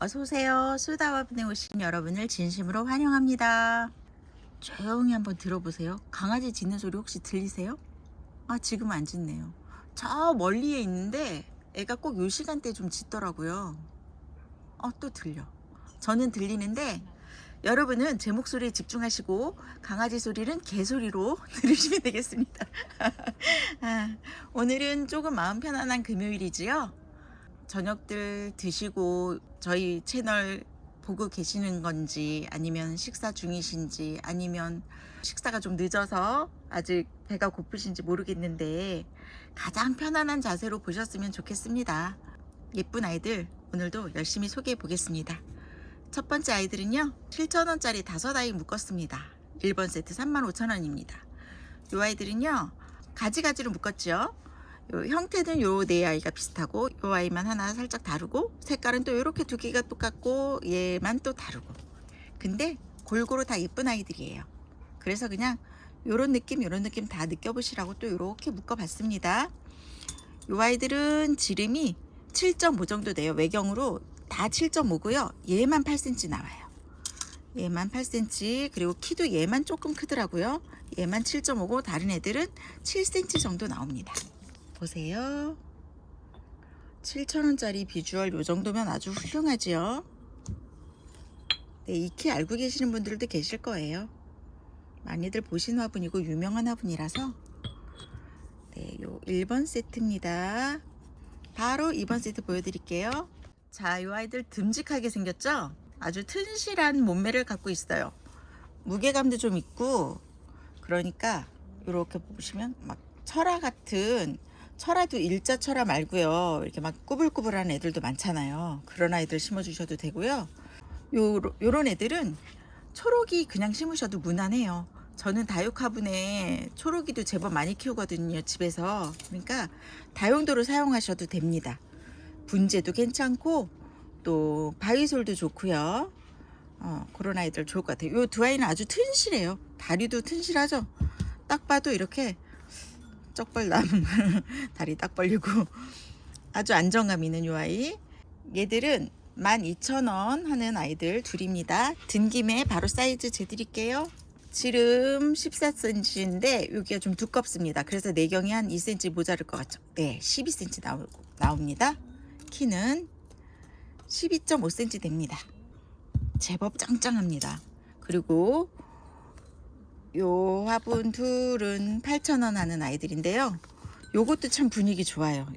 어서오세요. 수다화분에 오신 여러분을 진심으로 환영합니다. 조용히 한번 들어보세요. 강아지 짖는 소리 혹시 들리세요? 지금 안 짖네요. 저 멀리에 있는데 애가 꼭 요 시간대에 좀 짖더라고요. 또 들려. 저는 들리는데 여러분은 제 목소리에 집중하시고 강아지 소리는 개소리로 들으시면 되겠습니다. 오늘은 조금 마음 편안한 금요일이지요. 저녁들 드시고 저희 채널 보고 계시는 건지, 아니면 식사 중이신지, 아니면 식사가 좀 늦어서 아직 배가 고프신지 모르겠는데 가장 편안한 자세로 보셨으면 좋겠습니다. 예쁜 아이들 오늘도 열심히 소개해 보겠습니다. 첫 번째 아이들은요, 7,000원짜리 5아이 묶었습니다. 1번 세트 35,000원입니다. 이 아이들은요, 가지가지로 묶었죠. 요 형태는 요 네 아이가 비슷하고, 요 아이만 하나 살짝 다르고, 색깔은 또 요렇게 두 개가 똑같고, 얘만 또 다르고. 근데 골고루 다 예쁜 아이들이에요. 그래서 그냥 요런 느낌 다 느껴보시라고 또 요렇게 묶어봤습니다. 요 아이들은 지름이 7.5 정도 돼요. 외경으로 다 7.5고요. 얘만 8cm 나와요. 얘만 8cm, 그리고 키도 얘만 조금 크더라고요. 얘만 7.5고 다른 애들은 7cm 정도 나옵니다. 보세요. 7,000원짜리 비주얼 요 정도면 아주 훌륭하지요. 네, 익히 알고 계시는 분들도 계실 거예요. 많이들 보신 화분이고 유명한 화분이라서. 네, 요 1번 세트입니다. 바로 2번 세트 보여드릴게요. 자, 요 아이들 듬직하게 생겼죠? 아주 튼실한 몸매를 갖고 있어요. 무게감도 좀 있고, 그러니까 이렇게 보시면 막 철화 같은, 철화도 일자 철화 말고요, 이렇게 막 꾸불꾸불한 애들도 많잖아요. 그런 아이들 심어주셔도 되고요. 요런 애들은 초록이 그냥 심으셔도 무난해요. 저는 다육 화분에 초록이도 제법 많이 키우거든요, 집에서. 그러니까 다용도로 사용하셔도 됩니다. 분재도 괜찮고 또 바위솔도 좋고요. 그런 아이들 좋을 것 같아요. 요 두 아이는 아주 튼실해요. 다리도 튼실하죠. 딱 봐도 이렇게 쩍벌남 다리 딱 벌리고 아주 안정감 있는 요 아이. 얘들은 12,000원 하는 아이들 둘입니다. 든 김에 바로 사이즈 재드릴게요. 지름 14cm인데 여기가 좀 두껍습니다. 그래서 내경이 한 2cm 모자랄 것 같죠. 네, 12cm 나옵니다. 키는 12.5cm 됩니다. 제법 짱짱합니다. 그리고 요 화분 둘은 8,000원 하는 아이들인데요. 요것도 참 분위기 좋아요.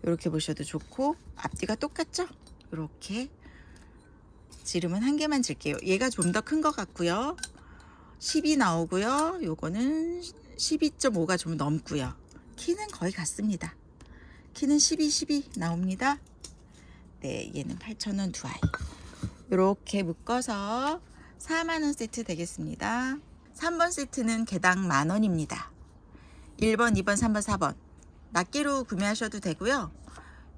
요렇게 보셔도 좋고, 앞뒤가 똑같죠? 요렇게. 지름은 한 개만 질게요. 얘가 좀 더 큰 것 같고요. 10이 나오고요. 요거는 12.5가 좀 넘고요. 키는 거의 같습니다. 키는 12 나옵니다. 네, 얘는 8,000원 두 아이. 요렇게 묶어서 4만원 세트 되겠습니다. 3번 세트는 개당 10,000원입니다. 1번, 2번, 3번, 4번 낱개로 구매하셔도 되고요.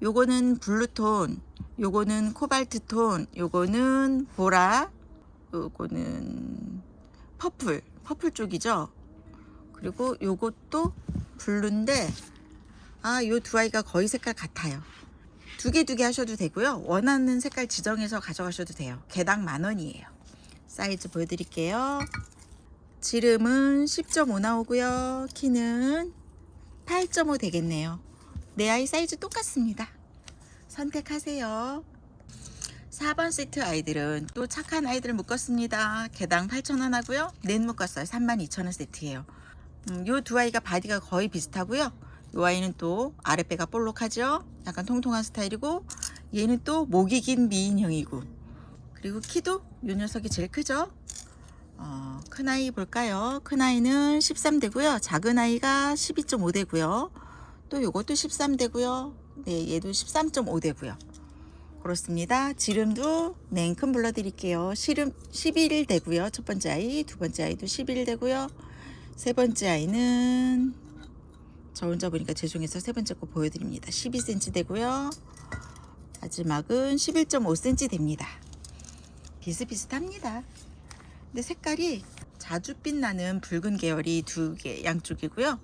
요거는 블루톤, 요거는 코발트톤, 요거는 보라, 요거는 퍼플 쪽이죠. 그리고 요것도 블루인데 요 두 아이가 거의 색깔 같아요. 두 개 하셔도 되고요. 원하는 색깔 지정해서 가져가셔도 돼요. 개당 10,000원이에요. 사이즈 보여드릴게요. 지름은 10.5 나오고요. 키는 8.5 되겠네요. 네 아이 사이즈 똑같습니다. 선택하세요. 4번 세트 아이들은 또 착한 아이들 묶었습니다. 개당 8,000원 하고요. 넷 묶었어요. 32,000원 세트예요. 요 두 아이가 바디가 거의 비슷하고요. 요 아이는 또 아랫배가 볼록하죠. 약간 통통한 스타일이고, 얘는 또 목이 긴 미인형이고, 그리고 키도 요 녀석이 제일 크죠. 큰 아이 볼까요? 큰 아이는 13대고요. 작은 아이가 12.5대고요. 또 요것도 13대고요. 네, 얘도 13.5대고요. 그렇습니다. 지름도 냉큼 불러드릴게요. 11대고요. 첫 번째 아이, 두 번째 아이도 11대고요. 세 번째 아이는 저 혼자 보니까 죄송해서 세 번째 거 보여드립니다. 12cm 되고요. 마지막은 11.5cm 됩니다. 비슷비슷합니다. 근데 색깔이 자줏빛 나는 붉은 계열이 두 개 양쪽이고요.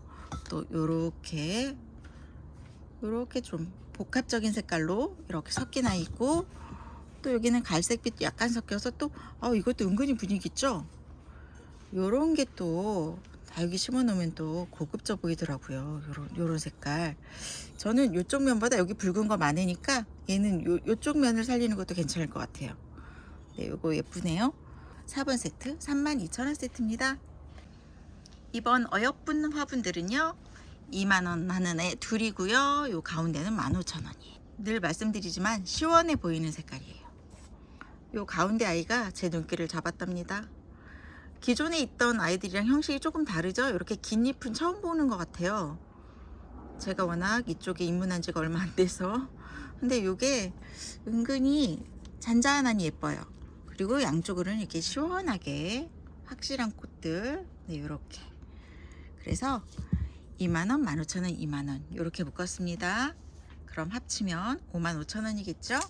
또 요렇게 좀 복합적인 색깔로 이렇게 섞인 아이 있고, 또 여기는 갈색빛 약간 섞여서 또 이것도 은근히 분위기 있죠. 요런 게 또 다 여기 심어 놓으면 또 고급져 보이더라고요. 요런 색깔. 저는 요쪽 면보다 여기 붉은 거 많으니까 얘는 요쪽 면을 살리는 것도 괜찮을 것 같아요. 네, 요거 예쁘네요. 4번 세트 32,000원 세트입니다. 이번 어여쁜 화분들은요 2만원 하는 애 둘이고요. 요 가운데는 15,000원이에요. 늘 말씀드리지만 시원해 보이는 색깔이에요. 요 가운데 아이가 제 눈길을 잡았답니다. 기존에 있던 아이들이랑 형식이 조금 다르죠. 이렇게 긴 잎은 처음 보는 것 같아요. 제가 워낙 이쪽에 입문한 지가 얼마 안 돼서. 근데 요게 은근히 잔잔하니 예뻐요. 그리고 양쪽으로는 이렇게 시원하게 확실한 꽃들, 네, 요렇게. 그래서 2만원, 15,000원, 2만원 요렇게 묶었습니다. 그럼 합치면 55,000원이겠죠.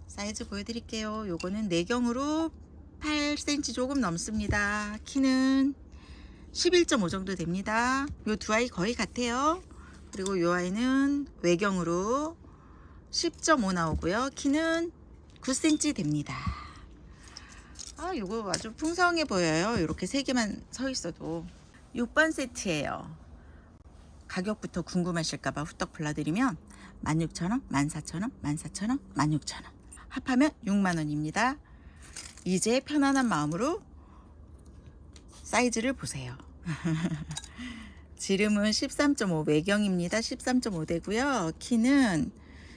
사이즈 보여드릴게요. 요거는 내경으로 8cm 조금 넘습니다. 키는 11.5 정도 됩니다. 요 두 아이 거의 같아요. 그리고 요 아이는 외경으로 10.5 나오고요. 키는 9cm 됩니다. 요거 아주 풍성해 보여요. 이렇게 세 개만 서 있어도. 6번 세트예요. 가격부터 궁금하실까봐 후딱 불러드리면 16,000원, 14,000원, 14,000원, 16,000원. 합하면 6만원입니다. 이제 편안한 마음으로 사이즈를 보세요. 지름은 13.5 외경입니다. 13.5 되고요. 키는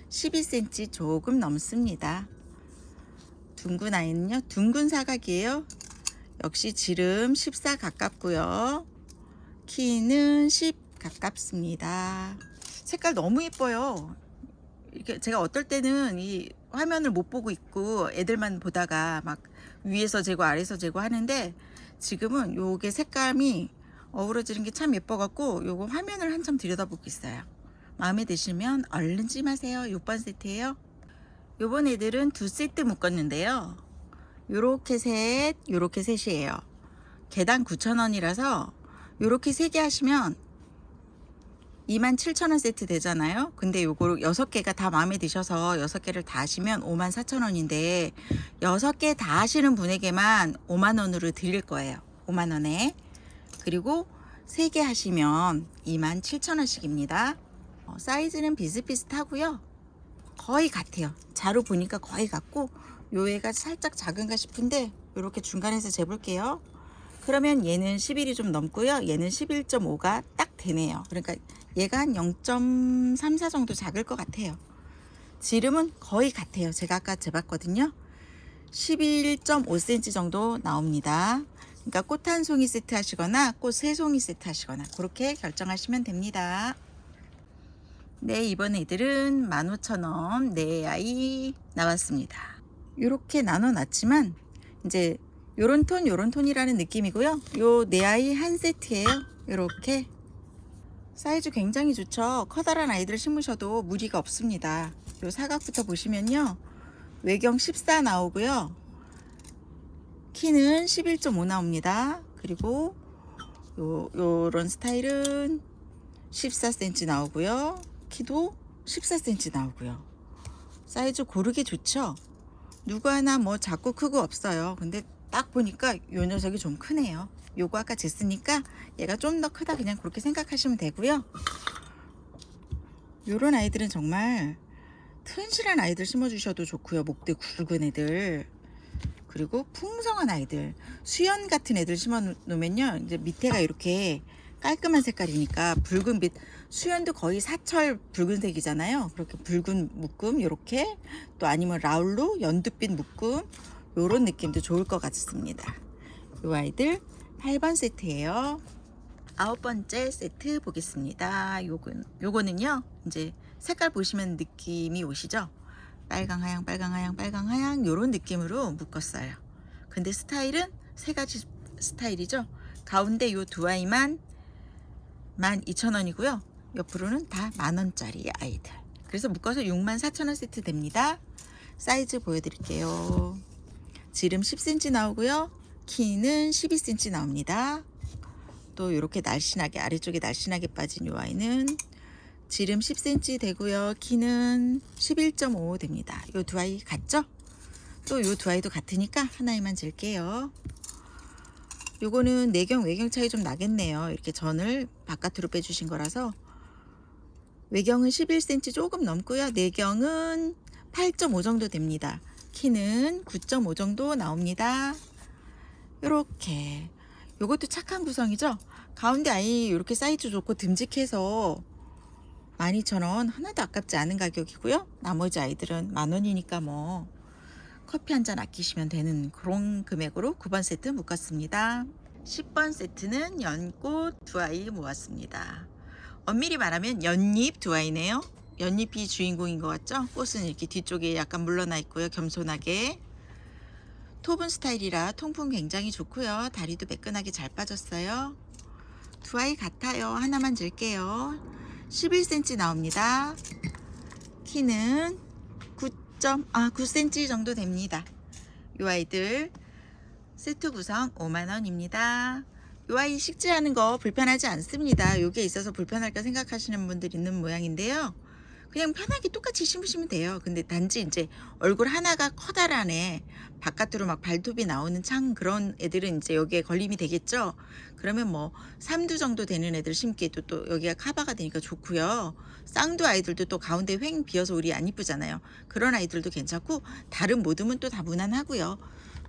12cm 조금 넘습니다. 둥근 아이는요. 둥근 사각이에요. 역시 지름 14 가깝고요. 키는 10 가깝습니다. 색깔 너무 예뻐요. 이렇게 제가 어떨 때는 이 화면을 못 보고 있고 애들만 보다가 막 위에서 재고 아래에서 재고 하는데 지금은 요게 색감이 어우러지는 게 참 예뻐 갖고 요거 화면을 한참 들여다보고 있어요. 마음에 드시면 얼른 찜하세요. 6번 세트예요. 요번 애들은 두 세트 묶었는데요. 요렇게 셋, 요렇게 셋이에요. 개당 9,000원이라서 요렇게 3개 하시면 27,000원 세트 되잖아요. 근데 요거 6개가 다 마음에 드셔서 6개를 다 하시면 54,000원인데 6개 다 하시는 분에게만 5만원으로 드릴 거예요. 5만원에. 그리고 3개 하시면 27,000원씩입니다. 사이즈는 비슷비슷하고요. 거의 같아요. 자로 보니까 거의 같고 요 애가 살짝 작은가 싶은데 이렇게 중간에서 재볼게요. 그러면 얘는 11이 좀 넘고요. 얘는 11.5가 딱 되네요. 그러니까 얘가 한 0.34 정도 작을 것 같아요. 지름은 거의 같아요. 제가 아까 재봤거든요. 11.5cm 정도 나옵니다. 그러니까 꽃 한 송이 세트 하시거나 꽃 세 송이 세트 하시거나 그렇게 결정하시면 됩니다. 네, 이번 애들은 15,000원 네 아이 나왔습니다. 이렇게 나눠 놨지만 이제 요런 톤이라는 느낌이고요. 요 네 아이 한 세트예요. 이렇게 사이즈 굉장히 좋죠. 커다란 아이들 심으셔도 무리가 없습니다. 요 사각부터 보시면요. 외경 14 나오고요. 키는 11.5 나옵니다. 그리고 요런 스타일은 14cm 나오고요. 키도 14cm 나오고요. 사이즈 고르기 좋죠. 누구 하나 뭐 작고 크고 없어요. 근데 딱 보니까 요 녀석이 좀 크네요. 요거 아까 쟀으니까 얘가 좀 더 크다 그냥 그렇게 생각하시면 되고요. 요런 아이들은 정말 튼실한 아이들 심어주셔도 좋고요. 목대 굵은 애들, 그리고 풍성한 아이들, 수연 같은 애들 심어 놓으면요 이제 밑에가 이렇게 깔끔한 색깔이니까 붉은빛, 수연도 거의 사철 붉은색이잖아요. 그렇게 붉은 묶음 요렇게, 또 아니면 라울로 연두빛 묶음, 요런 느낌도 좋을 것 같습니다. 요 아이들 8번 세트예요. 9번째 세트 보겠습니다. 요거는요 이제 색깔 보시면 느낌이 오시죠. 빨강 하양 빨강 하양 빨강 하양 요런 느낌으로 묶었어요. 근데 스타일은 세 가지 스타일이죠. 가운데 요 두 아이만 12,000원이고요 옆으로는 다 만원짜리 아이들. 그래서 묶어서 64,000원 세트 됩니다. 사이즈 보여드릴게요. 지름 10cm 나오고요. 키는 12cm 나옵니다. 또 이렇게 날씬하게 아래쪽에 날씬하게 빠진 이 아이는 지름 10cm 되고요. 키는 11.5 됩니다. 요 두 아이 같죠? 또 요 두 아이도 같으니까 하나에만 질게요. 요거는 내경 외경 차이 좀 나겠네요. 이렇게 전을 바깥으로 빼주신 거라서. 외경은 11cm 조금 넘고요. 내경은 8.5 정도 됩니다. 키는 9.5 정도 나옵니다. 요렇게. 요것도 착한 구성이죠. 가운데 아이 이렇게 사이즈 좋고 듬직해서 12,000원, 하나도 아깝지 않은 가격이고요. 나머지 아이들은 만원이니까 뭐 커피 한 잔 아끼시면 되는 그런 금액으로 9번 세트 묶었습니다. 10번 세트는 연꽃 두 아이 모았습니다. 엄밀히 말하면 연잎 두 아이네요. 연잎이 주인공인 것 같죠? 꽃은 이렇게 뒤쪽에 약간 물러나 있고요. 겸손하게. 톱은 스타일이라 통풍 굉장히 좋고요. 다리도 매끈하게 잘 빠졌어요. 두 아이 같아요. 하나만 줄게요. 11cm 나옵니다. 키는 9cm 정도 됩니다. 이 아이들 세트 구성 5만원입니다. 이 아이 식재하는 거 불편하지 않습니다. 요게 있어서 불편할까 생각하시는 분들 있는 모양인데요. 그냥 편하게 똑같이 심으시면 돼요. 근데 단지 이제 얼굴 하나가 커다란에 바깥으로 막 발톱이 나오는 창 그런 애들은 이제 여기에 걸림이 되겠죠. 그러면 뭐 3두 정도 되는 애들 심기에도 또 여기가 카바가 되니까 좋고요. 쌍두 아이들도 또 가운데 횡 비어서 우리 안 이쁘잖아요. 그런 아이들도 괜찮고 다른 모듬은 또 다 무난하고요.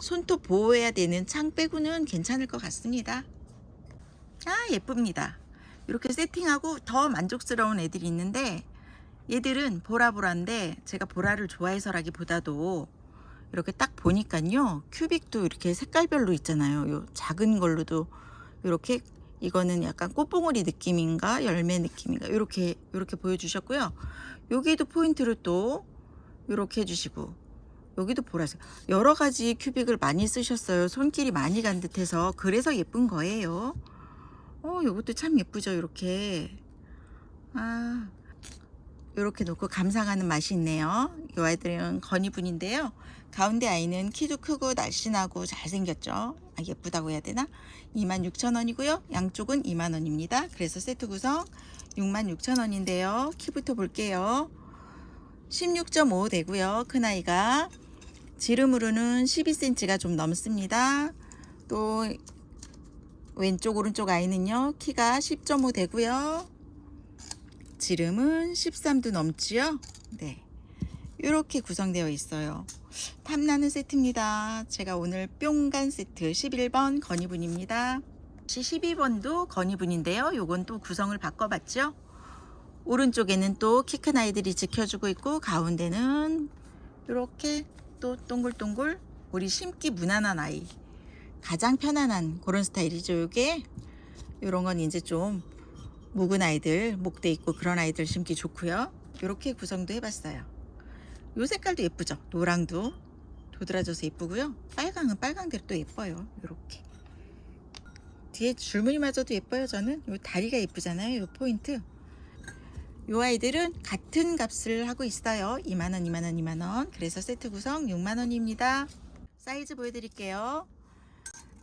손톱 보호해야 되는 창 빼고는 괜찮을 것 같습니다. 예쁩니다. 이렇게 세팅하고 더 만족스러운 애들이 있는데 얘들은 보라보라인데 제가 보라를 좋아해서라기보다도 이렇게 딱 보니까요. 큐빅도 이렇게 색깔별로 있잖아요. 요 작은 걸로도 이렇게 이거는 약간 꽃봉오리 느낌인가 열매 느낌인가 이렇게 보여주셨고요. 여기도 포인트를 또 이렇게 해주시고 여기도 보라색 여러 가지 큐빅을 많이 쓰셨어요. 손길이 많이 간 듯해서 그래서 예쁜 거예요. 요것도 참 예쁘죠. 이렇게 이렇게 놓고 감상하는 맛이 있네요. 이 아이들은 건이분인데요. 가운데 아이는 키도 크고 날씬하고 잘생겼죠. 예쁘다고 해야 되나? 26,000원이고요. 양쪽은 2만원입니다. 그래서 세트 구성 66,000원인데요. 키부터 볼게요. 16.5 되고요. 큰아이가 지름으로는 12cm가 좀 넘습니다. 또 왼쪽 오른쪽 아이는요. 키가 10.5 되고요. 지름은 13도 넘지요. 네, 이렇게 구성되어 있어요. 탐나는 세트입니다. 제가 오늘 뿅간 세트 11번 건이분입니다. 12번도 건이분인데요. 요건 또 구성을 바꿔봤죠. 오른쪽에는 또 키 큰 아이들이 지켜주고 있고 가운데는 이렇게 또 동글동글 우리 심기 무난한 아이 가장 편안한 그런 스타일이죠. 요게 요런 건 이제 좀 묵은 아이들 목대 있고 그런 아이들 심기 좋고요. 이렇게 구성도 해봤어요. 요 색깔도 예쁘죠. 노랑도 도드라져서 예쁘고요. 빨강은 빨강대로 또 예뻐요. 이렇게 뒤에 줄무늬마저도 예뻐요. 저는 요 다리가 예쁘잖아요. 요 포인트. 요 아이들은 같은 값을 하고 있어요. 2만원 2만원 2만원. 그래서 세트 구성 6만원입니다 사이즈 보여드릴게요.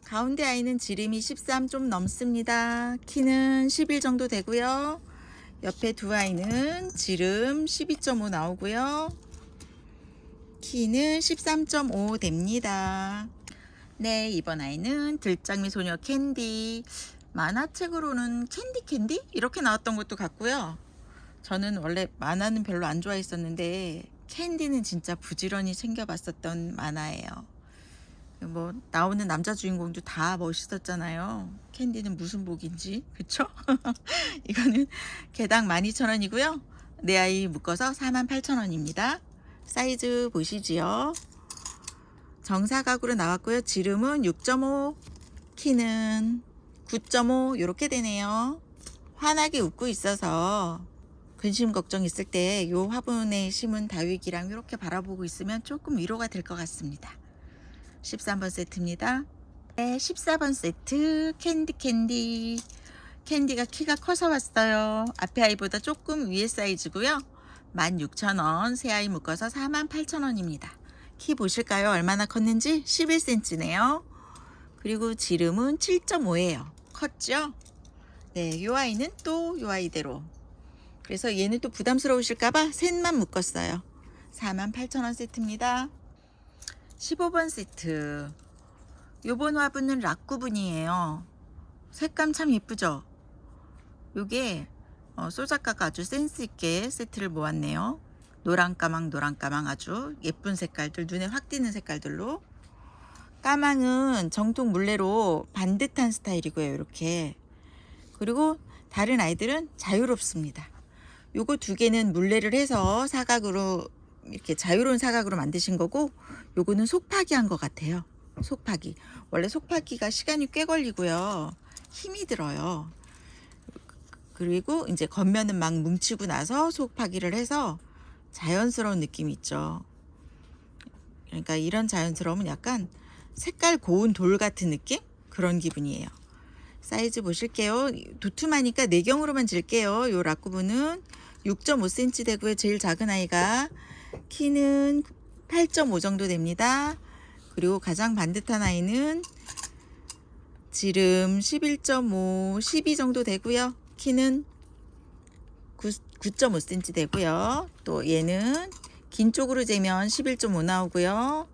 가운데 아이는 지름이 13 좀 넘습니다. 키는 11 정도 되고요. 옆에 두 아이는 지름 12.5 나오고요. 키는 13.5 됩니다. 네, 이번 아이는 들장미 소녀 캔디. 만화책으로는 캔디 이렇게 나왔던 것도 같고요. 저는 원래 만화는 별로 안 좋아했었는데 캔디는 진짜 부지런히 챙겨봤었던 만화예요. 뭐 나오는 남자 주인공도 다 멋있었잖아요. 캔디는 무슨 복인지 그쵸? 이거는 개당 12,000원이고요. 네 아이 묶어서 48,000원입니다. 사이즈 보시지요. 정사각으로 나왔고요. 지름은 6.5, 키는 9.5 이렇게 되네요. 환하게 웃고 있어서 근심 걱정 있을 때 요 화분에 심은 다육이랑 이렇게 바라보고 있으면 조금 위로가 될 것 같습니다. 13번 세트입니다. 네, 14번 세트 캔디. 캔디가 키가 커서 왔어요. 앞에 아이보다 조금 위에 사이즈고요. 16,000원, 세 아이 묶어서 48,000원입니다. 키 보실까요? 얼마나 컸는지 11cm네요. 그리고 지름은 7.5예요. 컸죠? 네, 요 아이는 또 요 아이대로 그래서 얘는 또 부담스러우실까봐 셋만 묶었어요. 48,000원 세트입니다. 15번 세트. 요번 화분은 락구분이에요. 색감 참 예쁘죠? 요게 소작가가 아주 센스있게 세트를 모았네요. 노랑까망 아주 예쁜 색깔들, 눈에 확 띄는 색깔들로. 까망은 정통 물레로 반듯한 스타일이고요. 이렇게. 그리고 다른 아이들은 자유롭습니다. 요거 두 개는 물레를 해서 사각으로 이렇게 자유로운 사각으로 만드신 거고, 요거는 속파기 한 것 같아요. 속파기. 원래 속파기가 시간이 꽤 걸리고요. 힘이 들어요. 그리고 이제 겉면은 막 뭉치고 나서 속파기를 해서 자연스러운 느낌이 있죠. 그러니까 이런 자연스러움은 약간 색깔 고운 돌 같은 느낌? 그런 기분이에요. 사이즈 보실게요. 두툼하니까 내경으로만 질게요. 요 락구분은 6.5cm 되고요. 제일 작은 아이가 키는 8.5 정도 됩니다. 그리고 가장 반듯한 아이는 지름 11.5, 12 정도 되고요. 키는 9.5cm 되고요. 또 얘는 긴 쪽으로 재면 11.5 나오고요.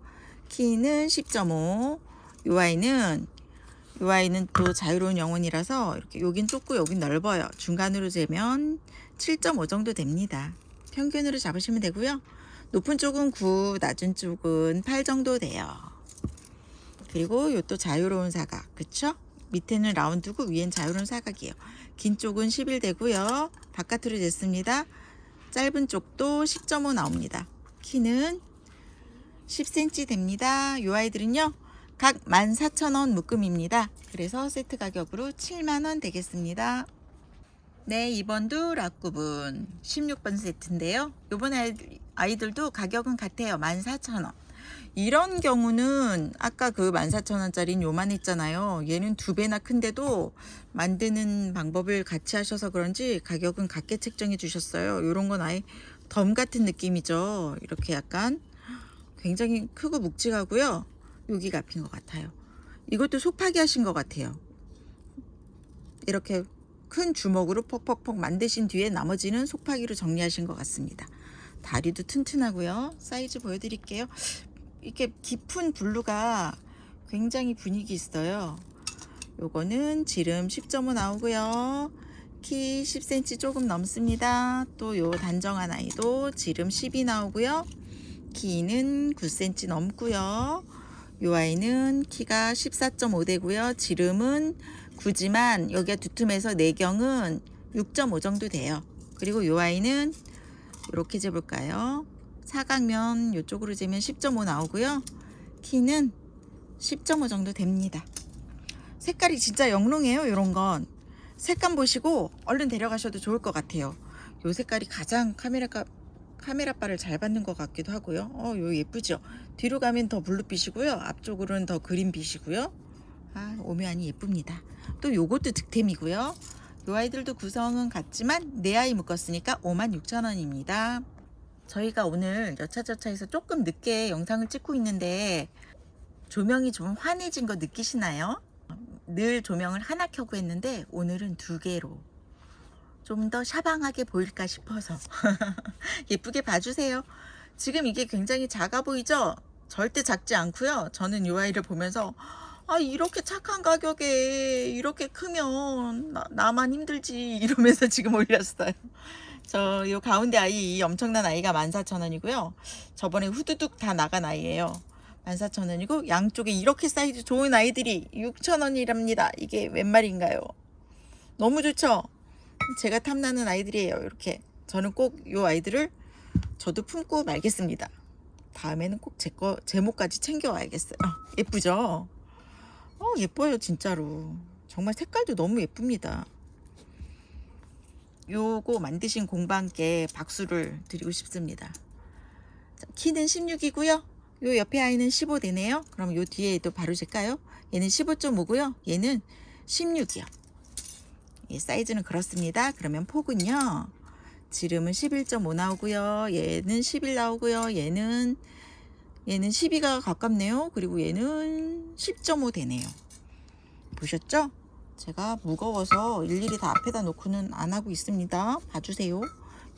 키는 10.5. 요 아이는 또 자유로운 영혼이라서 이렇게 여긴 좁고 여긴 넓어요. 중간으로 재면 7.5 정도 됩니다. 평균으로 잡으시면 되고요. 높은 쪽은 9, 낮은 쪽은 8 정도 돼요. 그리고 요 또 자유로운 사각, 그쵸? 밑에는 라운드고 위엔 자유로운 사각이에요. 긴 쪽은 11 되고요. 바깥으로 쟀습니다. 짧은 쪽도 10.5 나옵니다. 키는 10cm 됩니다. 요 아이들은요, 각 14,000원 묶음입니다. 그래서 세트 가격으로 70,000원 되겠습니다. 네, 이번도 락구분 16번 세트인데요. 요번 아이들도 가격은 같아요. 14,000원. 이런 경우는 아까 그 14,000원짜리는 요만 했잖아요. 얘는 2배나 큰데도 만드는 방법을 같이 하셔서 그런지 가격은 같게 책정해 주셨어요. 요런 건 아예 덤 같은 느낌이죠. 이렇게 약간 굉장히 크고 묵직하고요. 여기가 앞인 것 같아요. 이것도 속파기 하신 것 같아요. 이렇게 큰 주먹으로 퍽퍽퍽 만드신 뒤에 나머지는 속파기로 정리하신 것 같습니다. 다리도 튼튼하고요. 사이즈 보여드릴게요. 이렇게 깊은 블루가 굉장히 분위기 있어요. 요거는 지름 10.5 나오고요. 키 10cm 조금 넘습니다. 또 요 단정한 아이도 지름 10이 나오고요. 키는 9cm 넘고요. 요 아이는 키가 14.5 되고요. 지름은 9지만 여기가 두툼해서 내경은 6.5 정도 돼요. 그리고 요 아이는 이렇게 재볼까요? 사각면 이쪽으로 재면 10.5 나오고요. 키는 10.5 정도 됩니다. 색깔이 진짜 영롱해요. 이런 건 색감 보시고 얼른 데려가셔도 좋을 것 같아요. 요 색깔이 가장 카메라바를 잘 받는 것 같기도 하고요. 요 예쁘죠? 뒤로 가면 더 블루빛이고요. 앞쪽으로는 더 그린빛이고요. 오묘하니 예쁩니다. 또 요것도 득템이고요. 요 아이들도 구성은 같지만 네 아이 묶었으니까 56,000원입니다. 저희가 오늘 여차저차해서 조금 늦게 영상을 찍고 있는데 조명이 좀 환해진 거 느끼시나요? 늘 조명을 하나 켜고 했는데 오늘은 2개로 좀 더 샤방하게 보일까 싶어서 예쁘게 봐주세요. 지금 이게 굉장히 작아 보이죠? 절대 작지 않고요. 저는 이 아이를 보면서 이렇게 착한 가격에 이렇게 크면 나만 힘들지 이러면서 지금 올렸어요. 저 요 가운데 아이, 이 엄청난 아이가 14,000원이고요. 저번에 후두둑 다 나간 아이예요. 14,000원이고 양쪽에 이렇게 사이즈 좋은 아이들이 6,000원이랍니다. 이게 웬 말인가요? 너무 좋죠? 제가 탐나는 아이들이에요. 이렇게 저는 꼭 요 아이들을 저도 품고 말겠습니다. 다음에는 꼭 제목까지 챙겨와야겠어요. 예쁘죠? 예뻐요 진짜로. 정말 색깔도 너무 예쁩니다. 요거 만드신 공방께 박수를 드리고 싶습니다. 자, 키는 16이고요. 요 옆에 아이는 15 되네요. 그럼 요 뒤에도 바로 잴까요? 얘는 15.5고요. 얘는 16이요. 예, 사이즈는 그렇습니다. 그러면 폭은요. 지름은 11.5 나오고요. 얘는 11 나오고요. 얘는 12가 가깝네요. 그리고 얘는 10.5 되네요. 보셨죠? 제가 무거워서 일일이 다 앞에다 놓고는 안 하고 있습니다. 봐주세요.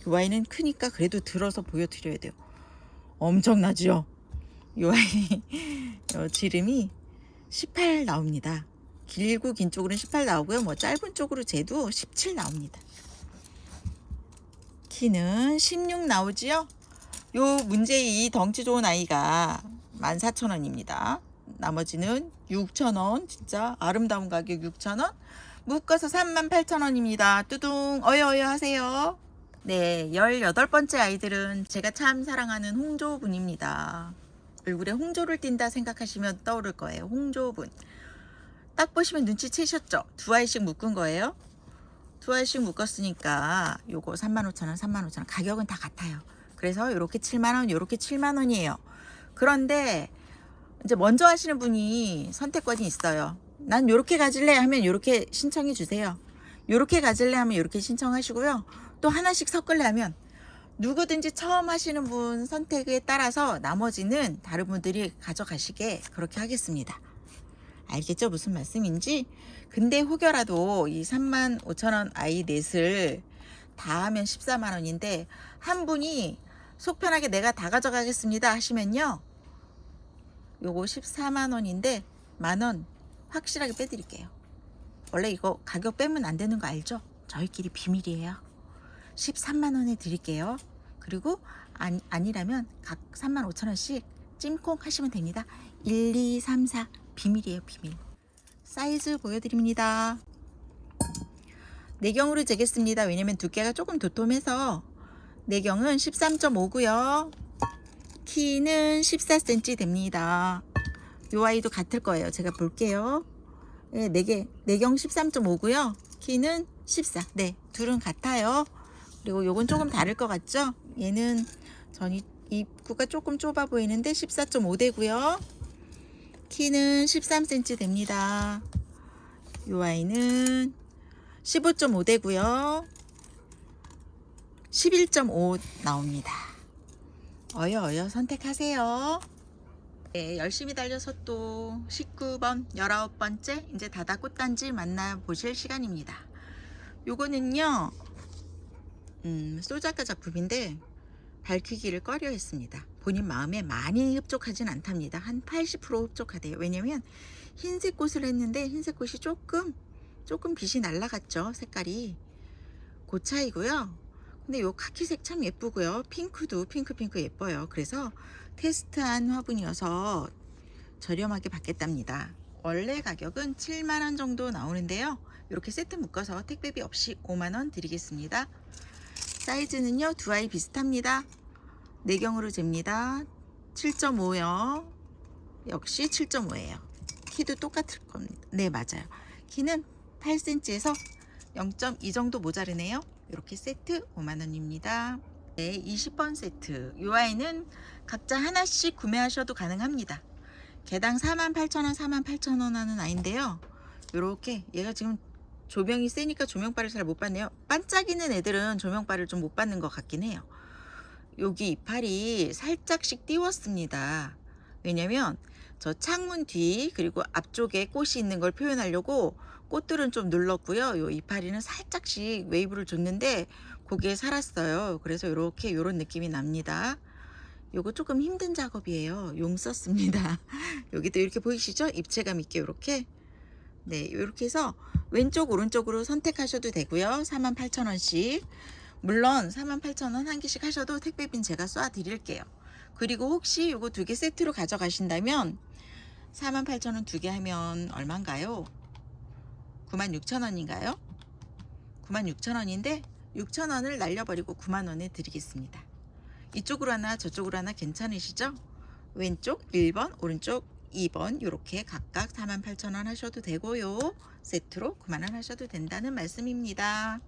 이 아이는 크니까 그래도 들어서 보여드려야 돼요. 엄청나죠? 이 아이 지름이 18 나옵니다. 길고 긴 쪽으로는 18 나오고요. 뭐 짧은 쪽으로 재도 17 나옵니다. 키는 16 나오지요? 요 문제의 덩치 좋은 아이가 14,000원입니다. 나머지는 6,000원. 진짜 아름다운 가격 6,000원. 묶어서 38,000원입니다. 뚜둥 어여어여 하세요. 네, 18번째 아이들은 제가 참 사랑하는 홍조분입니다. 얼굴에 홍조를 띈다 생각하시면 떠오를 거예요. 홍조분. 딱 보시면 눈치채셨죠? 두 알씩 묶은 거예요. 두 알씩 묶었으니까 요거 35,000원, 35,000원. 가격은 다 같아요. 그래서 요렇게 7만원, 요렇게 7만원이에요. 그런데 이제 먼저 하시는 분이 선택권이 있어요. 난 요렇게 가질래 하면 요렇게 신청해 주세요. 요렇게 가질래 하면 요렇게 신청하시고요. 또 하나씩 섞을래 하면 누구든지 처음 하시는 분 선택에 따라서 나머지는 다른 분들이 가져가시게 그렇게 하겠습니다. 알겠죠? 무슨 말씀인지? 근데 혹여라도 이 35,000원 아이 넷을 다 하면 14만원인데 한 분이 속 편하게 내가 다 가져가겠습니다 하시면요, 요거 14만원인데 만원 확실하게 빼드릴게요. 원래 이거 가격 빼면 안 되는 거 알죠? 저희끼리 비밀이에요. 13만원에 드릴게요. 그리고 아니라면 각 35,000원씩 찜콩 하시면 됩니다. 1, 2, 3, 4 비밀이에요. 비밀. 사이즈 보여드립니다. 내경으로 재겠습니다. 왜냐면 두께가 조금 도톰해서. 내경은 13.5고요. 키는 14cm 됩니다. 요 아이도 같을 거예요. 제가 볼게요. 네, 내경 13.5고요. 키는 14. 네, 둘은 같아요. 그리고 요건 조금 다를 것 같죠? 얘는 입구가 조금 좁아 보이는데 14.5 되고요. 키는 13cm 됩니다. 요 아이는 15.5 되고요. 11.5 나옵니다. 어여 선택하세요. 네, 열심히 달려서 또 19번 19번째 이제 다다 꽃단지 만나보실 시간입니다. 요거는요 소작가 작품인데 밝히기를 꺼려 했습니다. 본인 마음에 많이 흡족하진 않답니다. 한 80% 흡족하대요. 왜냐면 흰색 꽃을 했는데 흰색 꽃이 조금 빛이 날라갔죠. 색깔이 그 차이고요. 근데 요 카키색 참 예쁘고요. 핑크도 핑크 예뻐요. 그래서 테스트한 화분이어서 저렴하게 받겠답니다. 원래 가격은 7만원 정도 나오는데요. 이렇게 세트 묶어서 택배비 없이 5만원 드리겠습니다. 사이즈는요 두 아이 비슷합니다. 내경으로 잽니다. 7.5요. 역시 7.5예요. 키도 똑같을 겁니다. 네, 맞아요. 키는 8cm에서 0.2 정도 모자르네요. 이렇게 세트 5만원입니다. 네, 20번 세트. 이 아이는 각자 하나씩 구매하셔도 가능합니다. 개당 48,000원, 48,000원 하는 아이인데요. 이렇게 얘가 지금 조명이 세니까 조명바를 잘 못 받네요. 반짝이는 애들은 조명바를 좀 못 받는 것 같긴 해요. 여기 이파리 살짝씩 띄웠습니다. 왜냐면 저 창문 뒤 그리고 앞쪽에 꽃이 있는 걸 표현하려고 꽃들은 좀 눌렀고요. 요 이파리는 살짝씩 웨이브를 줬는데 거기에 살았어요. 그래서 이렇게 요런 느낌이 납니다. 요거 조금 힘든 작업이에요. 용 썼습니다. 여기도 이렇게 보이시죠? 입체감 있게 이렇게. 네, 이렇게 해서 왼쪽 오른쪽으로 선택하셔도 되고요. 48,000원씩. 물론 48,000원 한 개씩 하셔도 택배비는 제가 쏴 드릴게요. 그리고 혹시 요거 두 개 세트로 가져가신다면 48,000원 두 개 하면 얼마인가요? 96,000원인가요? 96,000원인데 6,000원을 날려버리고 9만원에 드리겠습니다. 이쪽으로 하나 저쪽으로 하나 괜찮으시죠? 왼쪽 1번 오른쪽 2번 이렇게 각각 48,000원 하셔도 되고요. 세트로 9만원 하셔도 된다는 말씀입니다.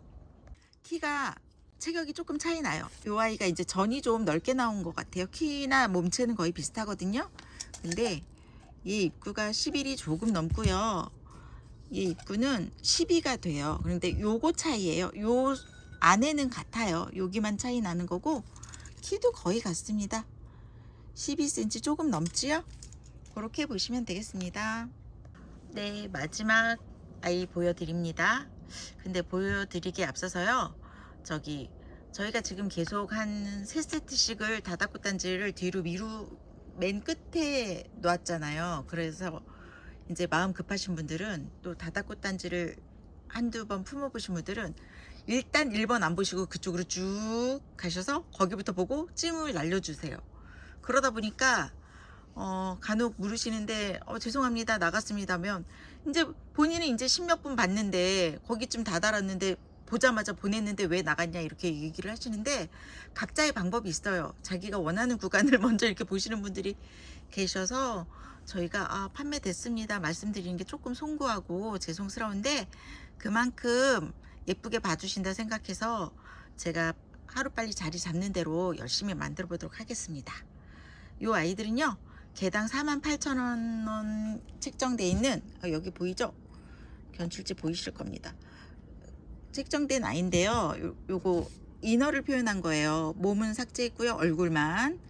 키가 체격이 조금 차이 나요. 이 아이가 이제 전이 좀 넓게 나온 것 같아요. 키나 몸체는 거의 비슷하거든요. 근데 얘 입구가 11이 조금 넘고요. 얘 입구는 12가 돼요. 그런데 요거 차이예요. 요 안에는 같아요. 여기만 차이 나는 거고 키도 거의 같습니다. 12cm 조금 넘지요? 그렇게 보시면 되겠습니다. 네, 마지막 아이 보여드립니다. 근데 보여드리기에 앞서서요. 저기 저희가 지금 계속 한 3세트씩을 다다꽃단지를 뒤로 맨 끝에 놓았잖아요. 그래서 이제 마음 급하신 분들은 또 다다꽃단지를 한두 번 품어보신 분들은 일단 1번 안 보시고 그쪽으로 쭉 가셔서 거기부터 보고 찜을 날려주세요. 그러다 보니까 간혹 물으시는데 죄송합니다 나갔습니다 하면 이제 본인은 이제 10몇 분 봤는데 거기쯤 다 달았는데 보자마자 보냈는데 왜 나갔냐 이렇게 얘기를 하시는데 각자의 방법이 있어요. 자기가 원하는 구간을 먼저 이렇게 보시는 분들이 계셔서 저희가 판매됐습니다 말씀드리는 게 조금 송구하고 죄송스러운데 그만큼 예쁘게 봐주신다 생각해서 제가 하루빨리 자리 잡는 대로 열심히 만들어 보도록 하겠습니다. 요 아이들은요 개당 48,000원 책정돼 있는 여기 보이죠? 견출지 보이실 겁니다. 책정된 아이인데요. 요거 이너를 표현한 거예요. 몸은 삭제했고요. 얼굴만.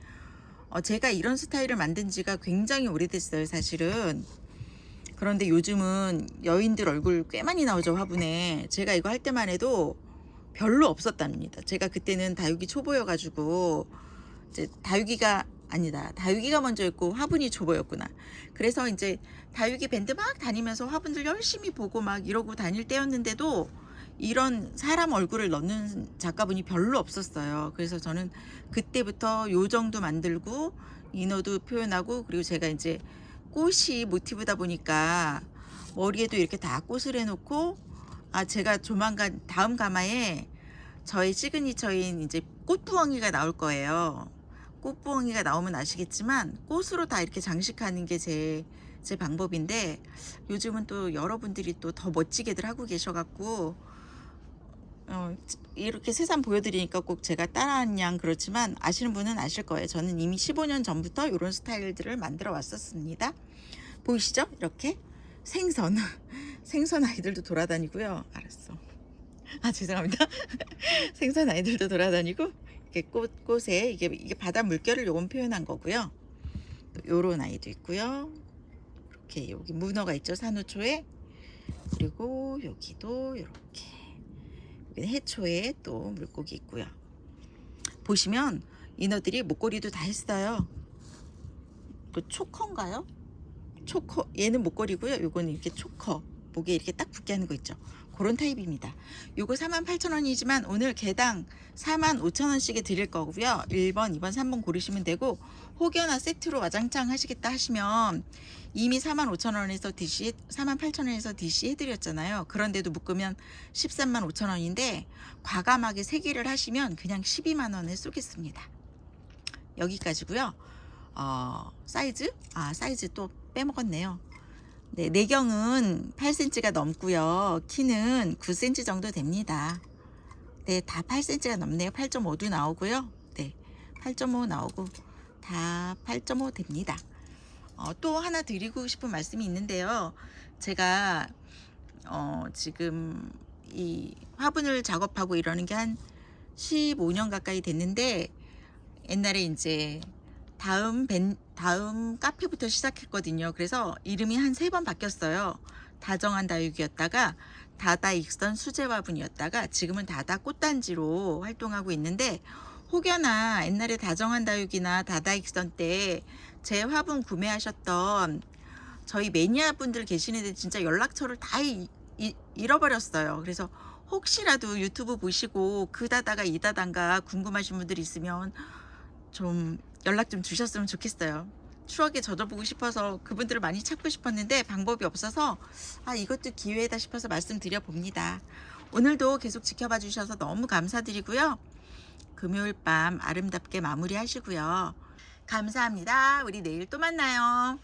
제가 이런 스타일을 만든 지가 굉장히 오래됐어요. 사실은. 그런데 요즘은 여인들 얼굴 꽤 많이 나오죠. 화분에. 제가 이거 할 때만 해도 별로 없었답니다. 제가 그때는 다육이 초보여가지고 이제 다육이가 먼저였고 화분이 초보였구나. 그래서 이제 다육이 밴드 막 다니면서 화분들 열심히 보고 막 이러고 다닐 때였는데도 이런 사람 얼굴을 넣는 작가분이 별로 없었어요. 그래서 저는 그때부터 요 정도 만들고 이너도 표현하고 그리고 제가 이제 꽃이 모티브다 보니까 머리에도 이렇게 다 꽃을 해놓고 제가 조만간 다음 가마에 저의 시그니처인 이제 꽃부엉이가 나올 거예요. 꽃부엉이가 나오면 아시겠지만 꽃으로 다 이렇게 장식하는 게 제 방법인데 요즘은 또 여러분들이 또 더 멋지게들 하고 계셔갖고 이렇게 새삼 보여드리니까 꼭 제가 따라한 양 그렇지만 아시는 분은 아실 거예요. 저는 이미 15년 전부터 이런 스타일들을 만들어 왔었습니다. 보이시죠? 이렇게 생선 아이들도 돌아다니고요. 알았어. 죄송합니다. 생선 아이들도 돌아다니고 이렇게 꽃에 이게 바다 물결을 요건 표현한 거고요. 또 요런 아이도 있고요. 이렇게 여기 문어가 있죠. 산호초에. 그리고 여기도 이렇게 해초에 또 물고기 있고요. 보시면 이너들이 목걸이도 다 했어요. 그 초커인가요? 초커. 얘는 목걸이고요. 요거는 이렇게 초커. 목에 이렇게 딱 붙게 하는 거 있죠. 그런 타입입니다. 요거 48,000원이지만 오늘 개당 45,000원씩에 드릴 거고요. 1번, 2번, 3번 고르시면 되고 혹여나 세트로 와장창 하시겠다 하시면 이미 45,000원에서 DC 48,000원에서 DC 해드렸잖아요. 그런데도 묶으면 135,000원인데 과감하게 3개를 하시면 그냥 12만원에 쏘겠습니다. 여기까지고요. 사이즈? 사이즈 또 빼먹었네요. 네, 내경은 8cm가 넘고요. 키는 9cm 정도 됩니다. 네, 다 8cm가 넘네요. 8.5도 나오고요. 네, 8.5 나오고 다 8.5 됩니다. 또 하나 드리고 싶은 말씀이 있는데요. 제가 지금 이 화분을 작업하고 이러는 게 한 15년 가까이 됐는데 옛날에 이제 다음 카페부터 시작했거든요. 그래서 이름이 한 3번 바뀌었어요. 다정한 다육이었다가 다다익선 수제화분이었다가 지금은 다다꽃단지로 활동하고 있는데 혹여나 옛날에 다정한 다육이나 다다익선 때 제 화분 구매하셨던 저희 매니아분들 계시는데 진짜 연락처를 다 잃어버렸어요. 그래서 혹시라도 유튜브 보시고 그 다다가 이 다단가 궁금하신 분들 있으면 좀 연락 좀 주셨으면 좋겠어요. 추억에 젖어보고 싶어서 그분들을 많이 찾고 싶었는데 방법이 없어서 이것도 기회다 싶어서 말씀드려 봅니다. 오늘도 계속 지켜봐 주셔서 너무 감사드리고요. 금요일 밤 아름답게 마무리 하시고요. 감사합니다. 우리 내일 또 만나요.